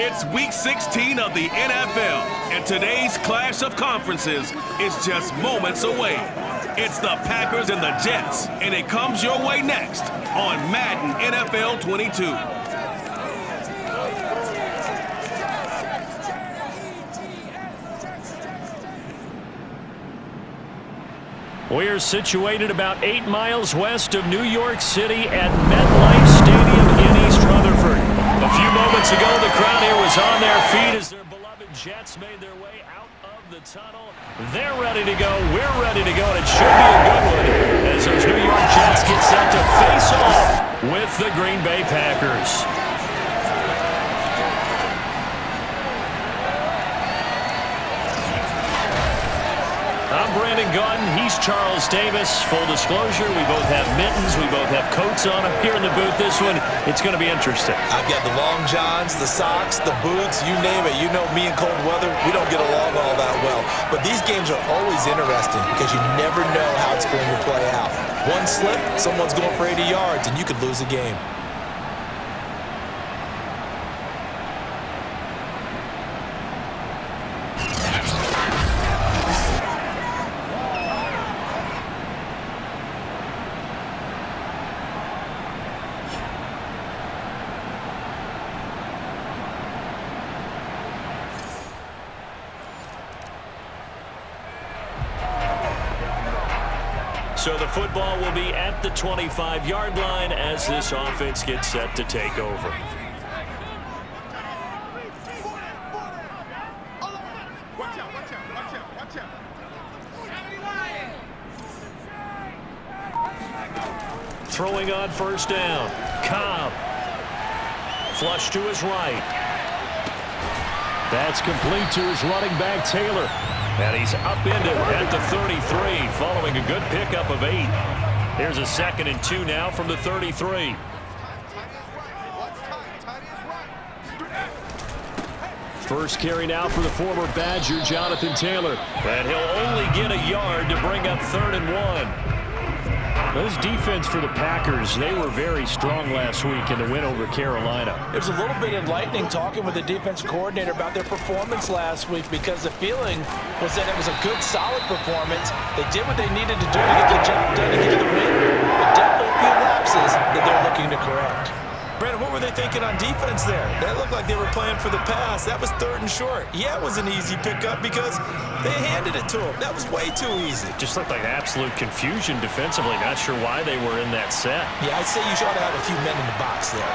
It's Week 16 of the NFL, and today's clash of conferences is just moments away. It's the Packers and the Jets, and it comes your way next on Madden NFL 22. We're situated about 8 miles west of New York City at MetLife Stadium in East Rutherford. A few moments ago, the crowd here was on their feet as their beloved Jets made their way out of the tunnel. They're ready to go. We're ready to go, and it should be a good one as those New York Jets get set to face off with the Green Bay Packers. I'm Brandon Gunn. He's Charles Davis. Full disclosure, we both have mittens. We both have coats on up here in the booth. This one, it's going to be interesting. I've got the long johns, the socks, the boots, you name it. You know me in cold weather, we don't get along all that well. But these games are always interesting because you never know how it's going to play out. One slip, someone's going for 80 yards, and you could lose a game. So the football will be at the 25-yard line as this offense gets set to take over. Throwing on first down. Cobb. Flush to his right. That's complete to his running back, Taylor. And he's upended at the 33 following a good pickup of 8. Here's a 2nd and 2 now from the 33. First carry now for the former Badger, Jonathan Taylor. And he'll only get a yard to bring up 3rd and 1. This defense for the Packers, they were very strong last week in the win over Carolina. It was a little bit enlightening talking with the defense coordinator about their performance last week because the feeling was that it was a good, solid performance. They did what they needed to do to get the job done to get the win, but definitely a few lapses that they're looking to correct. Brandon, what were they thinking on defense there? That looked like they were playing for the pass. That was 3rd and short. Yeah, it was an easy pickup because they handed it to him. That was way too easy. Just looked like absolute confusion defensively. Not sure why they were in that set. Yeah, I'd say you ought to have a few men in the box there.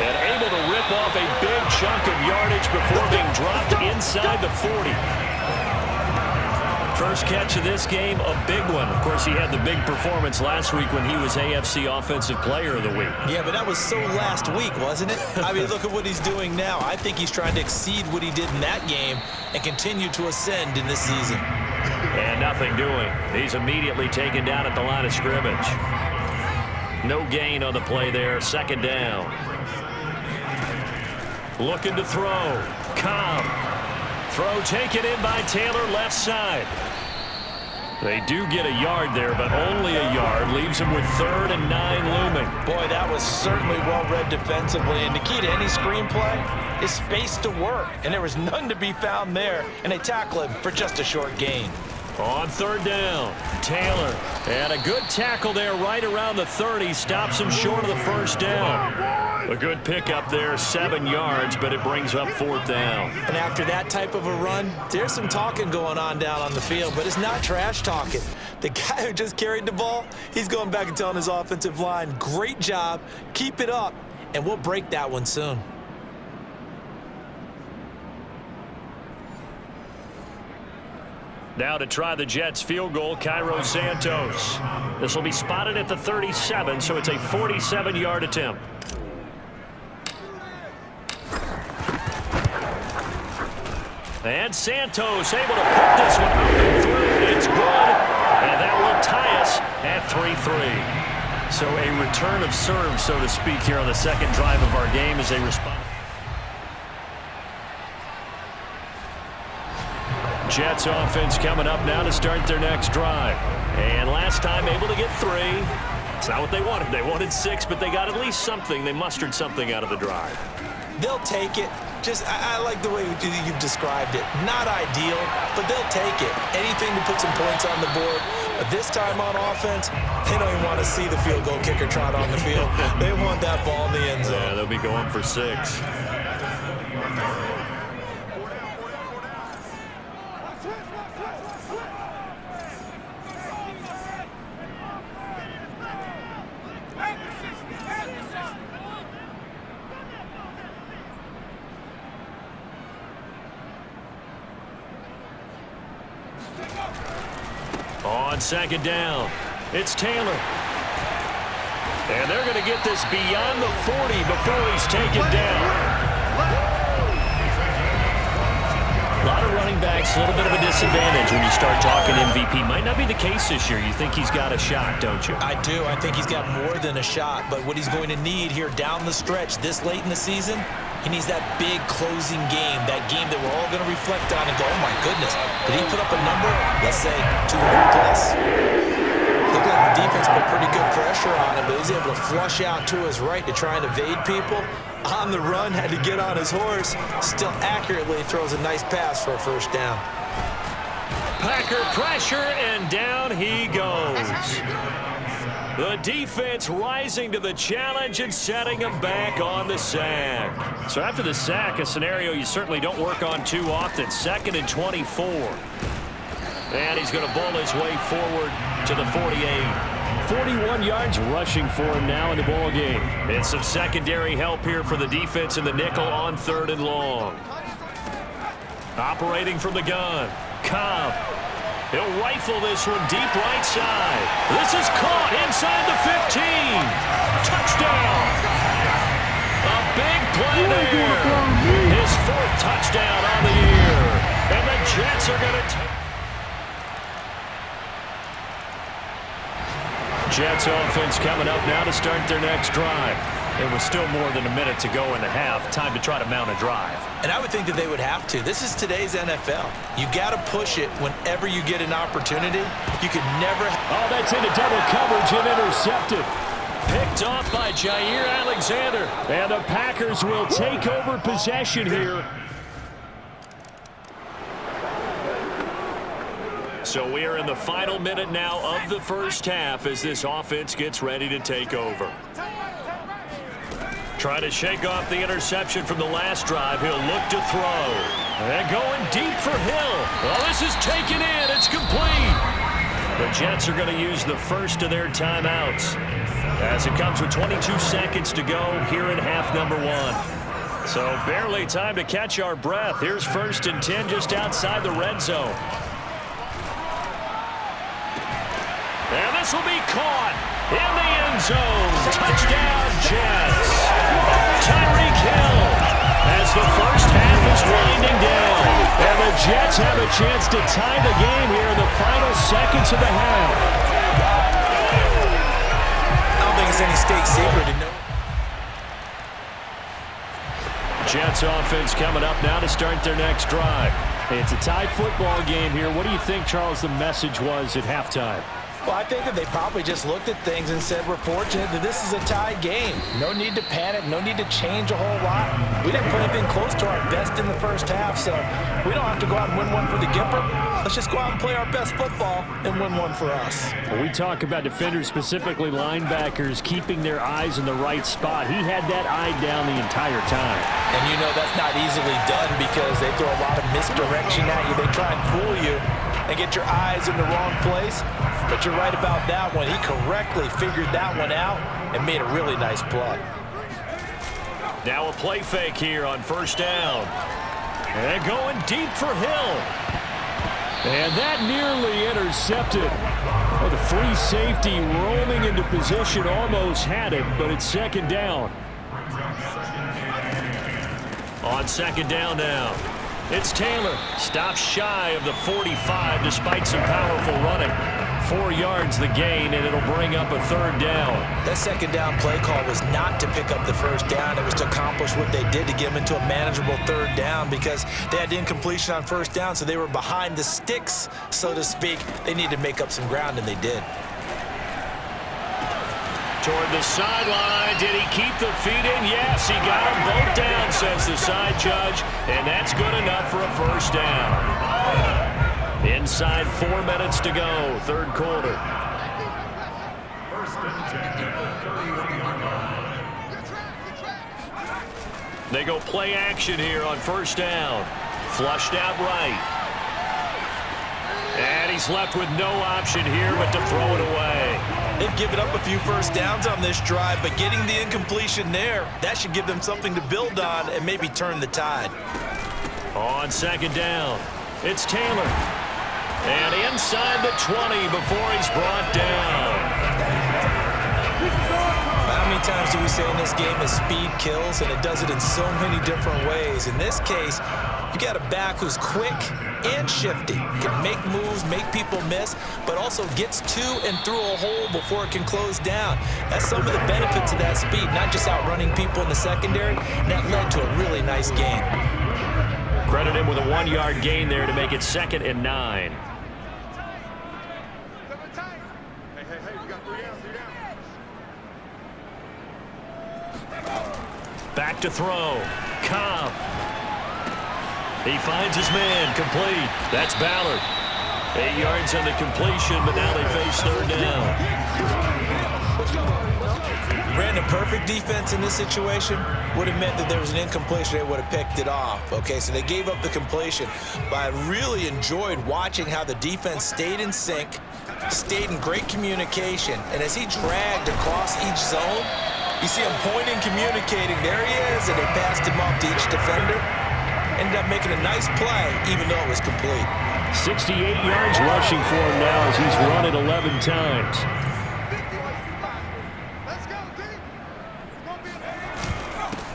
And able to rip off a big chunk of yardage before being dropped inside the 40. First catch of this game, a big one. Of course, he had the big performance last week when he was AFC Offensive Player of the Week. Yeah, but that was so last week, wasn't it? I mean, look at what he's doing now. I think he's trying to exceed what he did in that game and continue to ascend in this season. And nothing doing. He's immediately taken down at the line of scrimmage. No gain on the play there. 2nd down. Looking to throw. Cobb. Throw taken in by Taylor, left side. They do get a yard there, but only a yard. Leaves them with 3rd and 9 looming. Boy, that was certainly well-read defensively. And the key to any screenplay is space to work. And there was none to be found there. And they tackle him for just a short gain. On 3rd down, Taylor. And a good tackle there right around the 30. Stops him short of the 1st down. A good pickup there, 7 yards, but it brings up 4th down. And after that type of a run, there's some talking going on down on the field, but it's not trash talking. The guy who just carried the ball, he's going back and telling his offensive line, great job, keep it up, and we'll break that one soon. Now to try the Jets field goal, Cairo Santos. This will be spotted at the 37, so it's a 47-yard attempt. And Santos able to put this one up and through. It's good, and that will tie us at 3-3. So a return of serve, so to speak, here on the 2nd drive of our game as they respond. Jets offense coming up now to start their next drive. And last time able to get 3. It's not what they wanted. They wanted 6, but they got at least something. They mustered something out of the drive. They'll take it. I like the way you've described it. Not ideal, but they'll take it. Anything to put some points on the board. But this time on offense, they don't even want to see the field goal kicker trot on the field. They want that ball in the end zone. Yeah, they'll be going for 6. On second down, it's Taylor. And they're going to get this beyond the 40 before he's taken down. A lot of running backs, a little bit of a disadvantage when you start talking MVP. Might not be the case this year. You think he's got a shot, don't you? I do. I think he's got more than a shot. But what he's going to need here down the stretch this late in the season, he needs that big closing game, that game that we're all going to reflect on and go, oh, my goodness, did he put up a number, let's say, 200 plus? Looked like the defense put pretty good pressure on him, but he's able to flush out to his right to try and evade people. On the run, had to get on his horse, still accurately throws a nice pass for a first down. Packer pressure, and down he goes. The defense rising to the challenge and setting him back on the sack. So after the sack, a scenario you certainly don't work on too often. 2nd and 24. And he's going to bull his way forward to the 48. 41 yards rushing for him now in the ball game. And some secondary help here for the defense in the nickel on 3rd and long. Operating from the gun, Cobb. He'll rifle this one deep right side. This is caught inside the 15. Touchdown. A big play there. His 4th touchdown on the year. And the Jets are going to take. Jets offense coming up now to start their next drive. There was still more than a minute to go in the half. Time to try to mount a drive. And I would think that they would have to. This is today's NFL. You got to push it whenever you get an opportunity. You could never. Oh, that's into double coverage and intercepted. Picked off by Jair Alexander. And the Packers will take over possession here. So we are in the final minute now of the first half as this offense gets ready to take over. Trying to shake off the interception from the last drive. He'll look to throw. And going deep for Hill. Well, this is taken in. It's complete. The Jets are going to use the first of their timeouts as it comes with 22 seconds to go here in half number 1. So barely time to catch our breath. Here's 1st and 10 just outside the red zone. And this will be caught in the end zone. Touchdown, Jets. Tyreek Hill as the first half is winding down. And the Jets have a chance to tie the game here in the final seconds of the half. I don't think it's any state secret to know. Jets offense coming up now to start their next drive. It's a tie football game here. What do you think, Charles, the message was at halftime? Well, I think that they probably just looked at things and said, we're fortunate that this is a tie game. No need to panic, no need to change a whole lot. We didn't put anything close to our best in the first half, so we don't have to go out and win one for the Gipper. Let's just go out and play our best football and win one for us. Well, we talk about defenders, specifically linebackers, keeping their eyes in the right spot. He had that eye down the entire time. And you know that's not easily done because they throw a lot of misdirection at you. They try and fool you and get your eyes in the wrong place. But you're right about that one. He correctly figured that one out and made a really nice play. Now a play fake here on 1st down. And going deep for Hill. And that nearly intercepted. Oh, the free safety roaming into position almost had it, but it's 2nd down. On 2nd down now. It's Taylor. Stops shy of the 45 despite some powerful running. 4 yards the gain, and it'll bring up a 3rd down. That 2nd down play call was not to pick up the 1st down. It was to accomplish what they did to get them into a manageable 3rd down because they had incompletion on 1st down, so they were behind the sticks, so to speak. They needed to make up some ground, and they did. Toward the sideline. Did he keep the feet in? Yes, he got them both down, says the side judge. And that's good enough for a first down. Inside 4 minutes to go, third quarter. They go play action here on first down. Flushed out right. And he's left with no option here but to throw it away. They've given up a few first downs on this drive, but getting the incompletion there, that should give them something to build on and maybe turn the tide. On second down, it's Taylor. And inside the 20 before he's brought down. How many times do we say in this game that speed kills, and it does it in so many different ways? In this case, you got a back who's quick and shifty, can make moves, make people miss, but also gets to and through a hole before it can close down. That's some of the benefits of that speed, not just outrunning people in the secondary. That led to a really nice gain. Credit him with a 1-yard gain there to make it 2nd and 9. Back to throw. Cobb. He finds his man. Complete. That's Ballard. 8 yards on the completion, but now they face third down. Brandon, perfect defense in this situation would have meant that there was an incompletion. They would have picked it off. Okay, so they gave up the completion. But I really enjoyed watching how the defense stayed in sync, stayed in great communication, and as he dragged across each zone, you see him pointing, communicating. There he is, and they passed him off to each defender. Ended up making a nice play, even though it was complete. 68 yards rushing for him now as he's run it 11 times.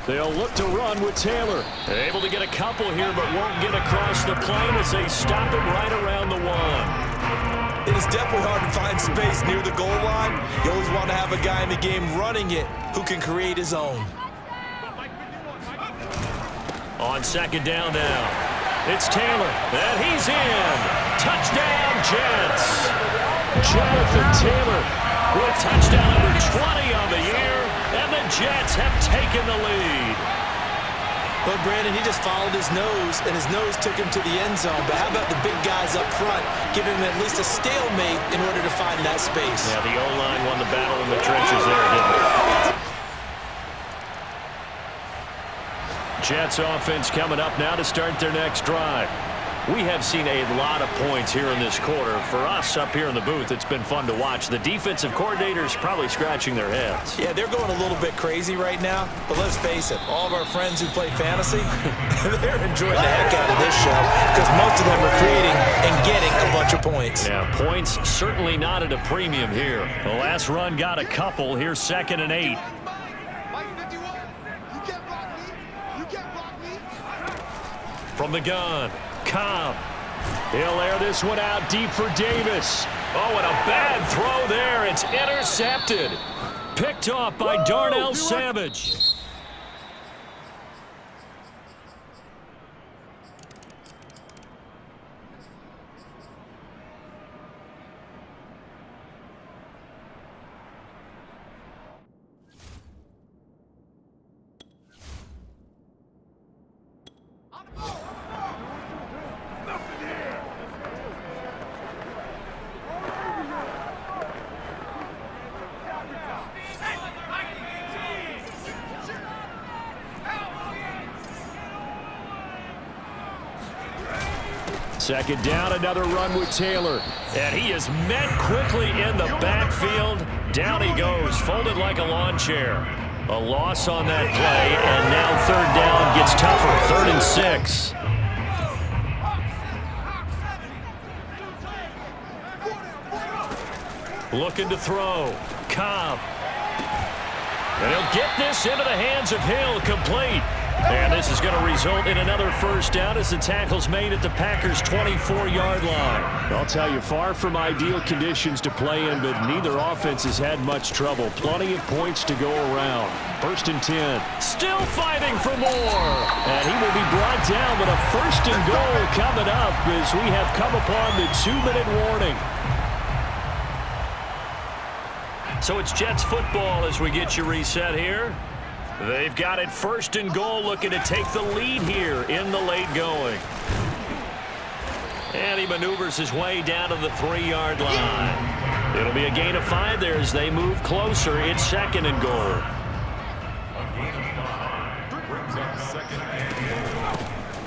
They'll look to run with Taylor. They're able to get a couple here, but won't get across the plane as they stop him right around the 1. It is definitely hard to find space near the goal line. You always want to have a guy in the game running it who can create his own. On second down now, it's Taylor, and he's in. Touchdown, Jets. Jonathan Taylor with touchdown number 20 on the year, and the Jets have taken the lead. Well, Brandon, he just followed his nose, and his nose took him to the end zone. But how about the big guys up front, giving him at least a stalemate in order to find that space? Yeah, the O-line won the battle in the trenches there, didn't it? Jets offense coming up now to start their next drive. We have seen a lot of points here in this quarter. For us up here in the booth, it's been fun to watch. The defensive coordinators probably scratching their heads. Yeah, they're going a little bit crazy right now. But let's face it, all of our friends who play fantasy, they're enjoying the heck out of this show because most of them are creating and getting a bunch of points. Yeah, points certainly not at a premium here. The last run got a couple. Here's 2nd and 8. From the gun, Cobb. He'll air this one out deep for Davis. Oh, and a bad throw there. It's intercepted. Picked off by Darnell Savage. Second down, another run with Taylor. And he is met quickly in the backfield. Down he goes, folded like a lawn chair. A loss on that play, and now third down gets tougher. 3rd and 6. Looking to throw. Cobb. And he'll get this into the hands of Hill, complete. And this is going to result in another first down as the tackle's made at the Packers' 24-yard line. I'll tell you, far from ideal conditions to play in, but neither offense has had much trouble. Plenty of points to go around. 1st and 10. Still fighting for more. And he will be brought down with a 1st and goal coming up as we have come upon the 2-minute warning. So it's Jets football as we get you reset here. They've got it 1st and goal, looking to take the lead here in the late going. And he maneuvers his way down to the 3-yard line. It'll be a gain of 5 there as they move closer. It's 2nd and goal.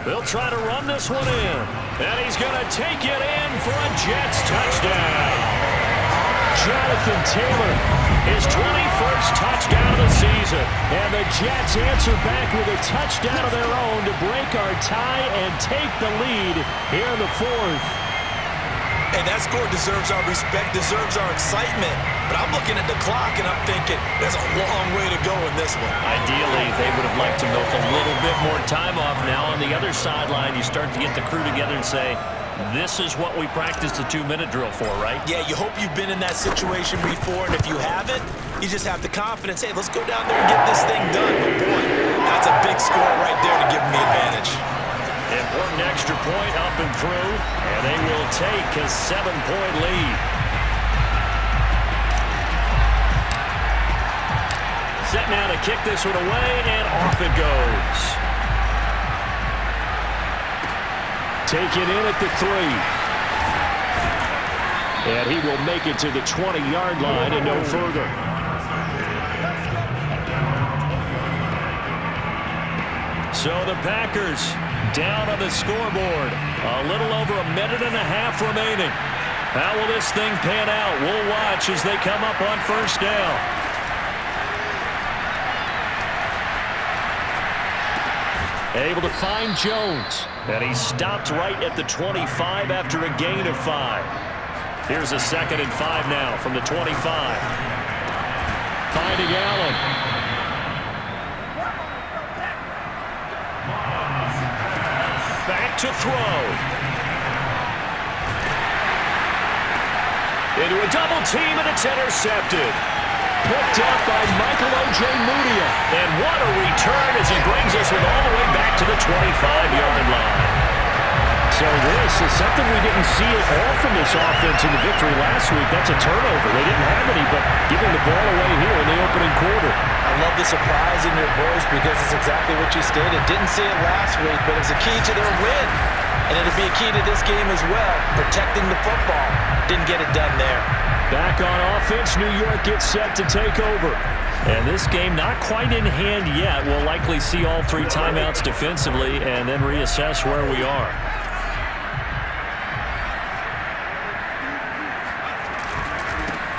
They'll try to run this one in. And he's going to take it in for a Jets touchdown. Jonathan Taylor, his 21st touchdown of the season. And the Jets answer back with a touchdown of their own to break our tie and take the lead here in the 4th. And that score deserves our respect, deserves our excitement. But I'm looking at the clock, and I'm thinking there's a long way to go in this one. Ideally, they would have liked to milk a little bit more time off. Now on the other sideline, you start to get the crew together and say, this is what we practiced the 2-minute drill for, right? Yeah, you hope you've been in that situation before, and if you haven't, you just have the confidence, hey, let's go down there and get this thing done. But boy, that's a big score right there to give them the advantage. Important extra point up and through, and they will take a 7-point lead. Set now to kick this one away, and off it goes. Take it in at the 3. And he will make it to the 20-yard line and no further. So the Packers down on the scoreboard. A little over a minute and a half remaining. How will this thing pan out? We'll watch as they come up on 1st down. Able to find Jones. And he stopped right at the 25 after a gain of 5. Here's a 2nd and 5 now from the 25. Finding Allen. Back to throw. Into a double team, and it's intercepted. Picked up by Michael O.J. Mudia. And what a return as he brings us all the way back to the 25-yard line. So this is something we didn't see at all from this offense in the victory last week. That's a turnover. They didn't have any, but giving the ball away here in the opening quarter. I love the surprise in your voice because it's exactly what you stated. Didn't see it last week, but it's a key to their win. And it'll be a key to this game as well, protecting the football. Didn't get it done there. Back on offense, New York gets set to take over. And this game not quite in hand yet. We'll likely see all 3 timeouts defensively and then reassess where we are.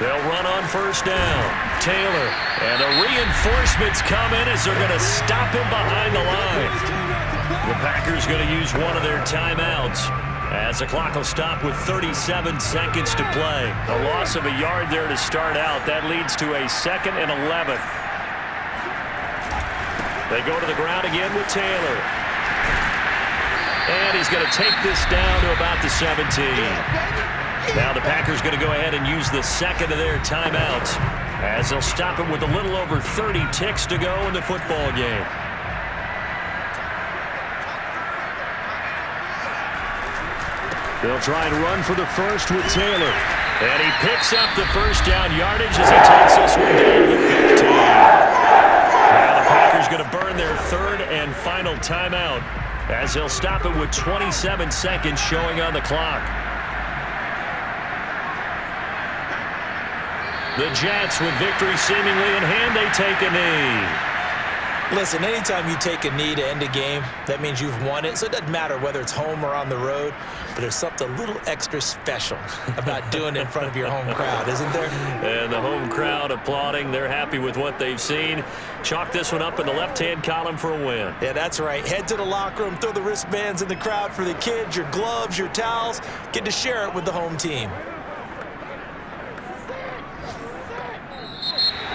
They'll run on 1st down. Taylor. And the reinforcements come in as they're going to stop him behind the line. The Packers going to use one of their timeouts. As the clock will stop with 37 seconds to play. A loss of a yard there to start out. That leads to a 2nd and 11. They go to the ground again with Taylor. And he's going to take this down to about the 17. Now the Packers going to go ahead and use the 2nd of their timeouts as they'll stop him with a little over 30 ticks to go in the football game. They'll try and run for the 1st with Taylor. And he picks up the 1st down yardage as he takes this one down to the 15. Now the Packers going to burn their 3rd and final timeout as they'll stop it with 27 seconds showing on the clock. The Jets, with victory seemingly in hand, they take a knee. Listen, anytime you take a knee to end a game, that means you've won it. So it doesn't matter whether it's home or on the road, but there's something a little extra special about doing it in front of your home crowd, isn't there? And the home crowd applauding. They're happy with what they've seen. Chalk this one up in the left-hand column for a win. Yeah, that's right. Head to the locker room, throw the wristbands in the crowd for the kids, your gloves, your towels. Get to share it with the home team.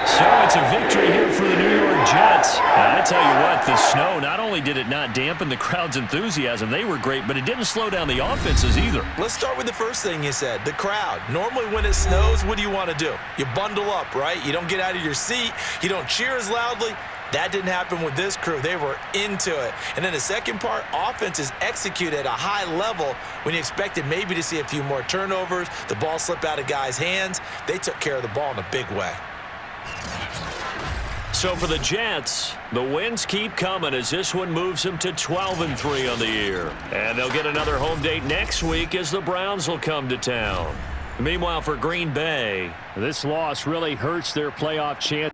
So it's a victory here for the New York Jets. I tell you what, the snow, not only did it not dampen the crowd's enthusiasm, they were great, but it didn't slow down the offenses either. Let's start with the first thing you said, the crowd. Normally when it snows, what do you want to do? You bundle up, right? You don't get out of your seat. You don't cheer as loudly. That didn't happen with this crew. They were into it. And then the second part, offenses execute at a high level when you expected maybe to see a few more turnovers, the ball slip out of guys' hands. They took care of the ball in a big way. So for the Jets, the wins keep coming as this one moves them to 12-3 on the year. And they'll get another home date next week as the Browns will come to town. Meanwhile, for Green Bay, this loss really hurts their playoff chance.